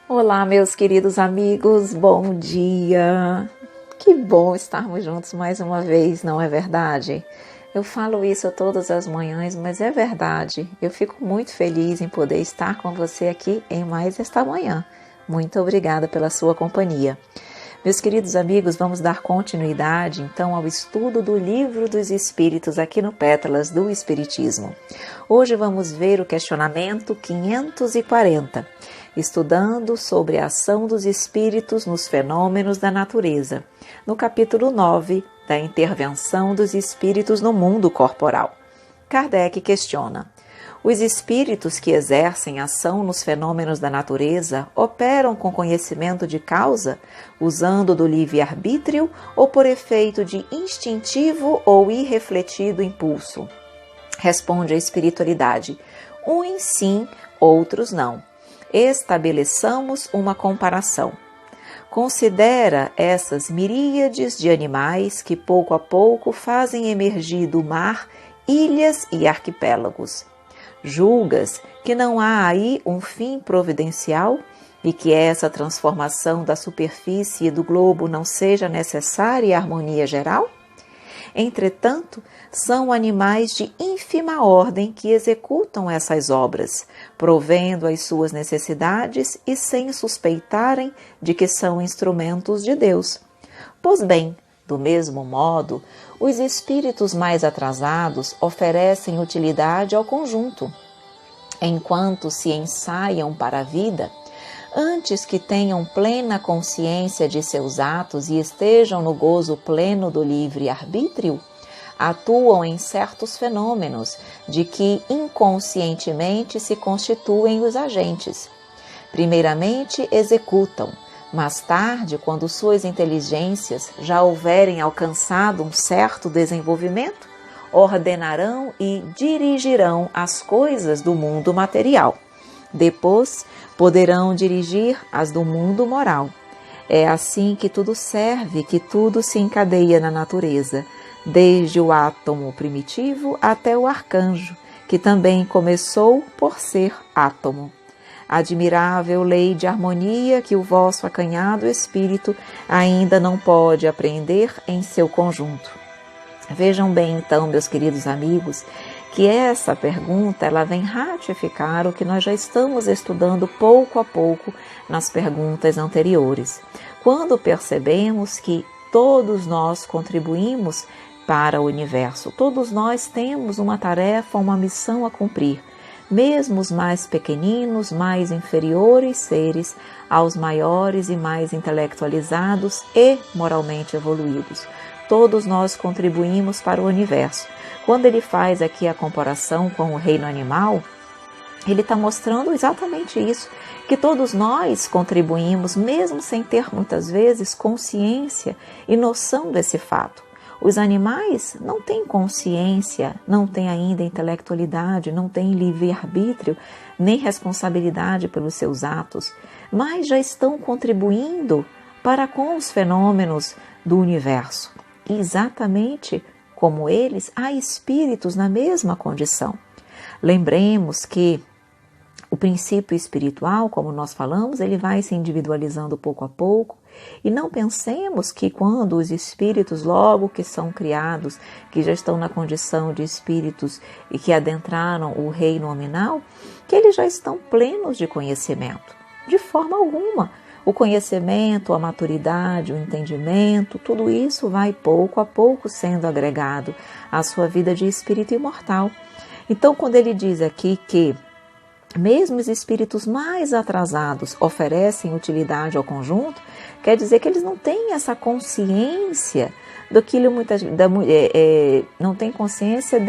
Olá, meus queridos amigos, bom dia! Que bom estarmos juntos mais uma vez, não é verdade? Eu falo isso todas as manhãs, mas é verdade. Eu fico muito feliz em poder estar com você aqui em mais esta manhã. Muito obrigada pela sua companhia. Meus queridos amigos, vamos dar continuidade então ao estudo do Livro dos Espíritos aqui no Pétalas do Espiritismo. Hoje vamos ver o questionamento 540, estudando sobre a ação dos espíritos nos fenômenos da natureza, no capítulo 9 da intervenção dos espíritos no mundo corporal. Kardec questiona: os espíritos que exercem ação nos fenômenos da natureza operam com conhecimento de causa, usando do livre-arbítrio ou por efeito de instintivo ou irrefletido impulso? Responde a espiritualidade: uns sim, outros não. Estabeleçamos uma comparação. Considera essas miríades de animais que pouco a pouco fazem emergir do mar ilhas e arquipélagos. Julgas que não há aí um fim providencial e que essa transformação da superfície e do globo não seja necessária à harmonia geral? Entretanto, são animais de ínfima ordem que executam essas obras, provendo as suas necessidades e sem suspeitarem de que são instrumentos de Deus. Pois bem, do mesmo modo, os espíritos mais atrasados oferecem utilidade ao conjunto. Enquanto se ensaiam para a vida, antes que tenham plena consciência de seus atos e estejam no gozo pleno do livre-arbítrio, atuam em certos fenômenos de que inconscientemente se constituem os agentes. Primeiramente executam, mais tarde, quando suas inteligências já houverem alcançado um certo desenvolvimento, ordenarão e dirigirão as coisas do mundo material. Depois, poderão dirigir as do mundo moral. É assim que tudo serve, que tudo se encadeia na natureza, desde o átomo primitivo até o arcanjo, que também começou por ser átomo. Admirável lei de harmonia que o vosso acanhado espírito ainda não pode apreender em seu conjunto. Vejam bem então, meus queridos amigos, que essa pergunta ela vem ratificar o que nós já estamos estudando pouco a pouco nas perguntas anteriores. Quando percebemos que todos nós contribuímos para o universo, todos nós temos uma tarefa, uma missão a cumprir, mesmo os mais pequeninos, mais inferiores seres aos maiores e mais intelectualizados e moralmente evoluídos. Todos nós contribuímos para o universo. Quando ele faz aqui a comparação com o reino animal, ele está mostrando exatamente isso, que todos nós contribuímos, mesmo sem ter muitas vezes consciência e noção desse fato. Os animais não têm consciência, não têm ainda intelectualidade, não têm livre-arbítrio, nem responsabilidade pelos seus atos, mas já estão contribuindo para com os fenômenos do universo. Exatamente como eles, há espíritos na mesma condição. Lembremos que o princípio espiritual, como nós falamos, ele vai se individualizando pouco a pouco, e não pensemos que quando os espíritos, logo que são criados, que já estão na condição de espíritos e que adentraram o reino nominal, que eles já estão plenos de conhecimento. De forma alguma. O conhecimento, a maturidade, o entendimento, tudo isso vai pouco a pouco sendo agregado à sua vida de espírito imortal. Então, quando ele diz aqui que mesmo os espíritos mais atrasados oferecem utilidade ao conjunto, quer dizer que eles não têm essa consciência não têm consciência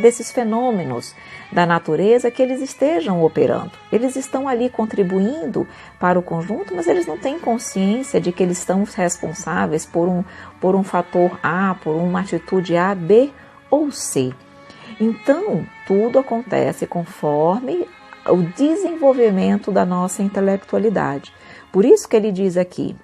desses fenômenos da natureza que eles estejam operando. Eles estão ali contribuindo para o conjunto, mas eles não têm consciência de que eles estão responsáveis por um fator A, por uma atitude A, B ou C. Então, tudo acontece conforme o desenvolvimento da nossa intelectualidade. Por isso que ele diz aqui,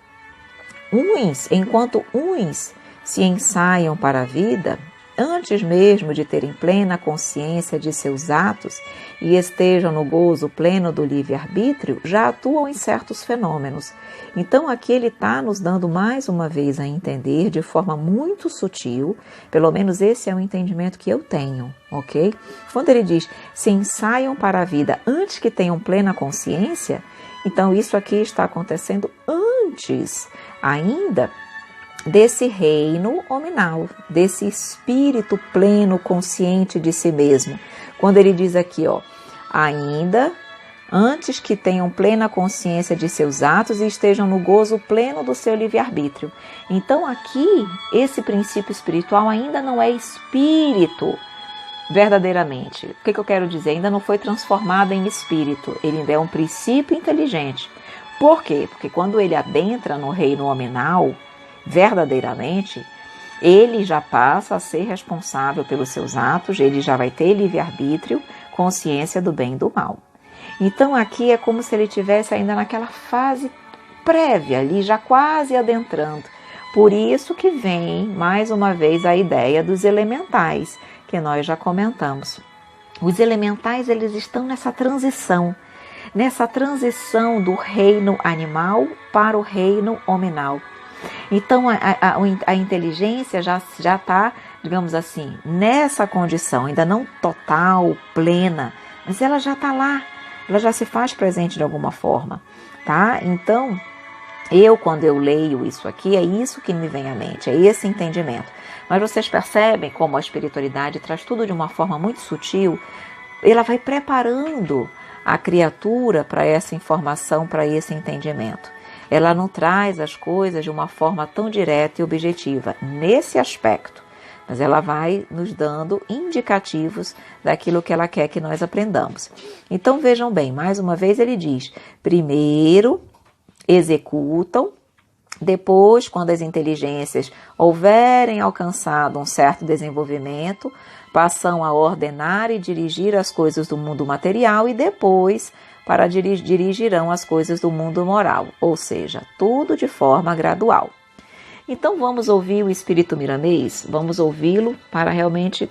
enquanto uns se ensaiam para a vida, antes mesmo de terem plena consciência de seus atos e estejam no gozo pleno do livre-arbítrio, já atuam em certos fenômenos. Então aqui ele está nos dando mais uma vez a entender de forma muito sutil, pelo menos esse é o entendimento que eu tenho, ok? Quando ele diz, se ensaiam para a vida antes que tenham plena consciência, então isso aqui está acontecendo antes ainda desse reino hominal, desse espírito pleno, consciente de si mesmo. Quando ele diz aqui, ainda antes que tenham plena consciência de seus atos e estejam no gozo pleno do seu livre-arbítrio. Então aqui, esse princípio espiritual ainda não é espírito verdadeiramente. O que eu quero dizer? Ainda não foi transformado em espírito, ele ainda é um princípio inteligente. Por quê? Porque quando ele adentra no reino hominal, verdadeiramente, ele já passa a ser responsável pelos seus atos, ele já vai ter livre-arbítrio, consciência do bem e do mal. Então aqui é como se ele estivesse ainda naquela fase prévia, ali já quase adentrando. Por isso que vem, mais uma vez, a ideia dos elementais, que nós já comentamos. Os elementais, eles estão nessa transição do reino animal para o reino hominal. Então a inteligência já está, digamos assim, nessa condição, ainda não total, plena, mas ela já está lá, ela já se faz presente de alguma forma, tá? Então, quando eu leio isso aqui, é isso que me vem à mente, é esse entendimento. Mas vocês percebem como a espiritualidade traz tudo de uma forma muito sutil, ela vai preparando a criatura para essa informação, para esse entendimento. Ela não traz as coisas de uma forma tão direta e objetiva nesse aspecto, mas ela vai nos dando indicativos daquilo que ela quer que nós aprendamos. Então vejam bem, mais uma vez ele diz, primeiro executam, depois, quando as inteligências houverem alcançado um certo desenvolvimento, passam a ordenar e dirigir as coisas do mundo material e depois dirigirão as coisas do mundo moral, ou seja, tudo de forma gradual. Então vamos ouvir o Espírito Miramês, vamos ouvi-lo para realmente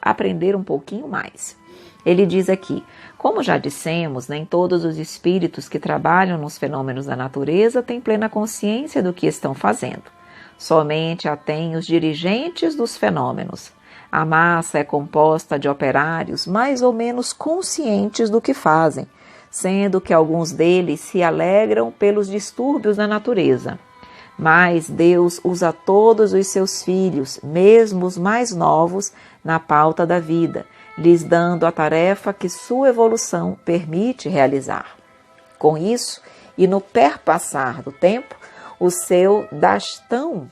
aprender um pouquinho mais. Ele diz aqui, como já dissemos, nem todos os espíritos que trabalham nos fenômenos da natureza têm plena consciência do que estão fazendo. Somente a têm os dirigentes dos fenômenos. A massa é composta de operários mais ou menos conscientes do que fazem, sendo que alguns deles se alegram pelos distúrbios da natureza. Mas Deus usa todos os seus filhos, mesmo os mais novos, na pauta da vida, lhes dando a tarefa que sua evolução permite realizar. Com isso, e no perpassar do tempo, o seu dastão,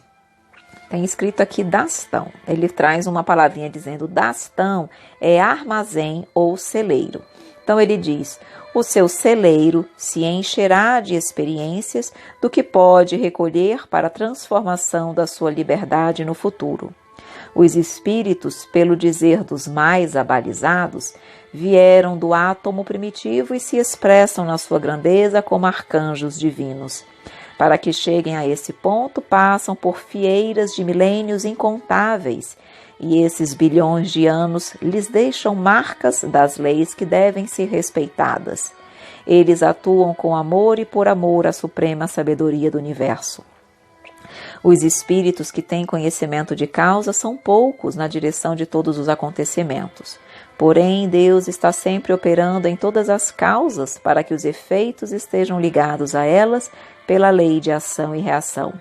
tem escrito aqui dastão, ele traz uma palavrinha dizendo dastão, é armazém ou celeiro. Então ele diz, o seu celeiro se encherá de experiências do que pode recolher para a transformação da sua liberdade no futuro. Os espíritos, pelo dizer dos mais abalizados, vieram do átomo primitivo e se expressam na sua grandeza como arcanjos divinos. Para que cheguem a esse ponto, passam por fieiras de milênios incontáveis, e esses bilhões de anos lhes deixam marcas das leis que devem ser respeitadas. Eles atuam com amor e por amor à suprema sabedoria do universo. Os espíritos que têm conhecimento de causa são poucos na direção de todos os acontecimentos. Porém, Deus está sempre operando em todas as causas para que os efeitos estejam ligados a elas pela lei de ação e reação.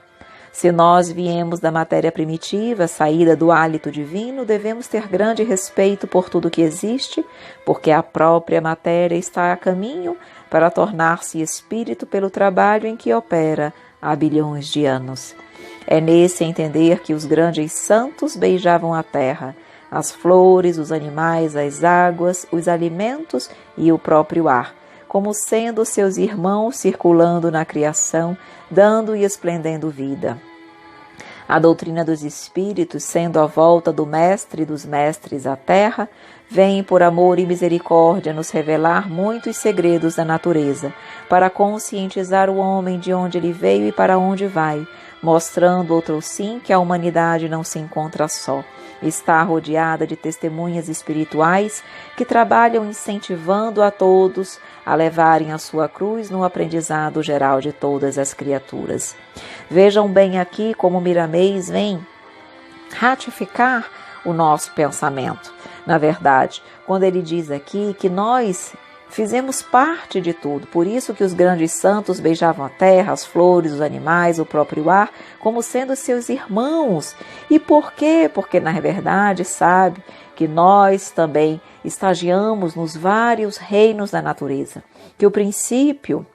Se nós viemos da matéria primitiva, saída do hálito divino, devemos ter grande respeito por tudo que existe, porque a própria matéria está a caminho para tornar-se espírito pelo trabalho em que opera há bilhões de anos. É nesse entender que os grandes santos beijavam a terra, as flores, os animais, as águas, os alimentos e o próprio ar, como sendo seus irmãos circulando na criação, dando e esplendendo vida. A doutrina dos espíritos, sendo a volta do mestre dos mestres à terra, vem por amor e misericórdia nos revelar muitos segredos da natureza, para conscientizar o homem de onde ele veio e para onde vai, mostrando outrosim que a humanidade não se encontra só, Está rodeada de testemunhas espirituais que trabalham incentivando a todos a levarem a sua cruz no aprendizado geral de todas as criaturas. Vejam bem aqui como Miramês vem ratificar o nosso pensamento. Na verdade, quando ele diz aqui que nós fizemos parte de tudo, por isso que os grandes santos beijavam a terra, as flores, os animais, o próprio ar, como sendo seus irmãos. E por quê? Porque na verdade sabe que nós também estagiamos nos vários reinos da natureza, que o princípio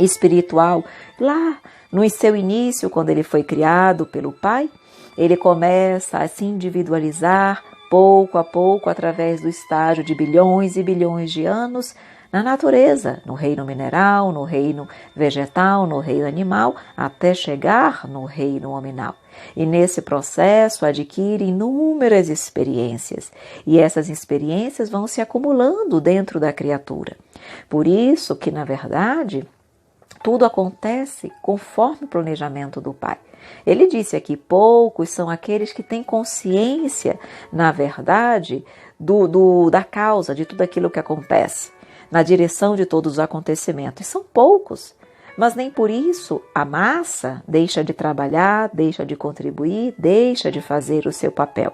espiritual, lá no seu início, quando ele foi criado pelo Pai, ele começa a se individualizar pouco a pouco, através do estágio de bilhões e bilhões de anos na natureza, no reino mineral, no reino vegetal, no reino animal, até chegar no reino hominal. E nesse processo adquire inúmeras experiências, e essas experiências vão se acumulando dentro da criatura. Por isso que, na verdade, tudo acontece conforme o planejamento do Pai. Ele disse aqui, poucos são aqueles que têm consciência, na verdade, da causa de tudo aquilo que acontece, na direção de todos os acontecimentos. E são poucos, mas nem por isso a massa deixa de trabalhar, deixa de contribuir, deixa de fazer o seu papel.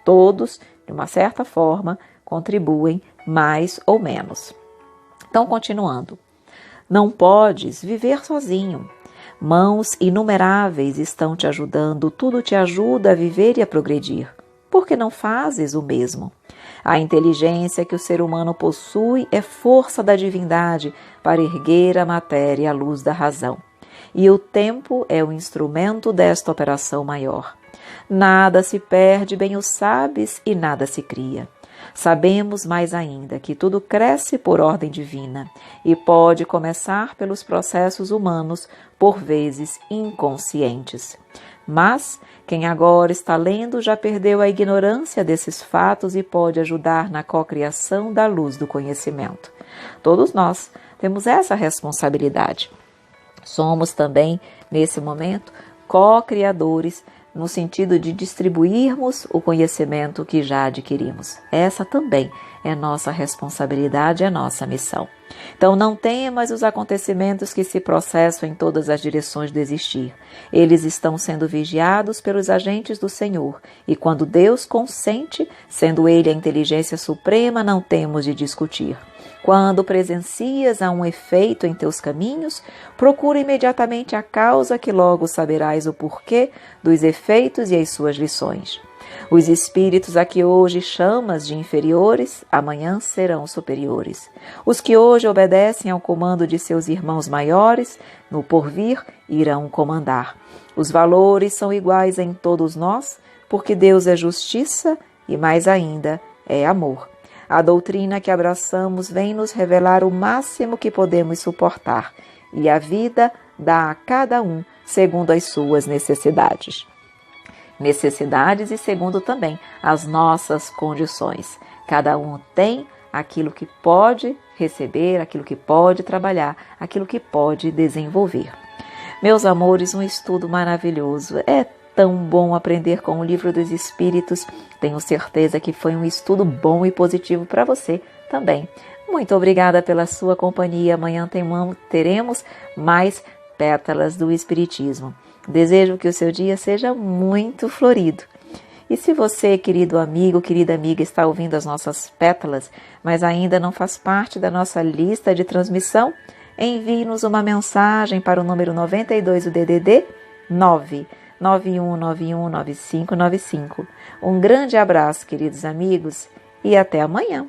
Todos, de uma certa forma, contribuem mais ou menos. Então, continuando. Não podes viver sozinho. Mãos inumeráveis estão te ajudando, tudo te ajuda a viver e a progredir. Por que não fazes o mesmo? A inteligência que o ser humano possui é força da divindade para erguer a matéria à luz da razão. E o tempo é o instrumento desta operação maior. Nada se perde, bem o sabes, e nada se cria. Sabemos mais ainda que tudo cresce por ordem divina e pode começar pelos processos humanos, por vezes inconscientes. Mas quem agora está lendo já perdeu a ignorância desses fatos e pode ajudar na cocriação da luz do conhecimento. Todos nós temos essa responsabilidade. Somos também, nesse momento, co-criadores, no sentido de distribuirmos o conhecimento que já adquirimos. Essa também é nossa responsabilidade, é nossa missão. Então não temas os acontecimentos que se processam em todas as direções do existir. Eles estão sendo vigiados pelos agentes do Senhor, e quando Deus consente, sendo Ele a inteligência suprema, não temos de discutir. Quando presencias a um efeito em teus caminhos, procura imediatamente a causa, que logo saberás o porquê dos efeitos e as suas lições. Os espíritos a que hoje chamas de inferiores, amanhã serão superiores. Os que hoje obedecem ao comando de seus irmãos maiores, no porvir irão comandar. Os valores são iguais em todos nós, porque Deus é justiça e, mais ainda, é amor. A doutrina que abraçamos vem nos revelar o máximo que podemos suportar, e a vida dá a cada um segundo as suas necessidades. Necessidades e segundo também as nossas condições. Cada um tem aquilo que pode receber, aquilo que pode trabalhar, aquilo que pode desenvolver. Meus amores, um estudo maravilhoso. É tão bom aprender com o Livro dos Espíritos. Tenho certeza que foi um estudo bom e positivo para você também. Muito obrigada pela sua companhia. Amanhã teremos mais Pétalas do Espiritismo. Desejo que o seu dia seja muito florido. E se você, querido amigo, querida amiga, está ouvindo as nossas pétalas, mas ainda não faz parte da nossa lista de transmissão, envie-nos uma mensagem para o número 92 do DDD 991919595. Um grande abraço, queridos amigos, e até amanhã.